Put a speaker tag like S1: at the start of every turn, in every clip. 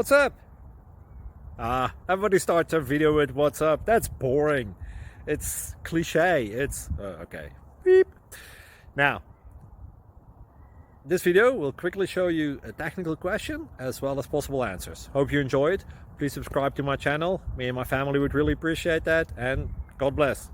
S1: What's up? Everybody starts a video with what's up. That's boring. It's cliche. It's okay. Beep. Now, this video will quickly show you a technical question as well as possible answers. Hope you enjoyed. Please subscribe to my channel. Me and my family would really appreciate that, and God bless.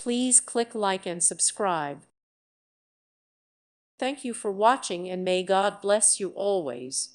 S2: Please click like and subscribe. Thank you for watching, and may God bless you always.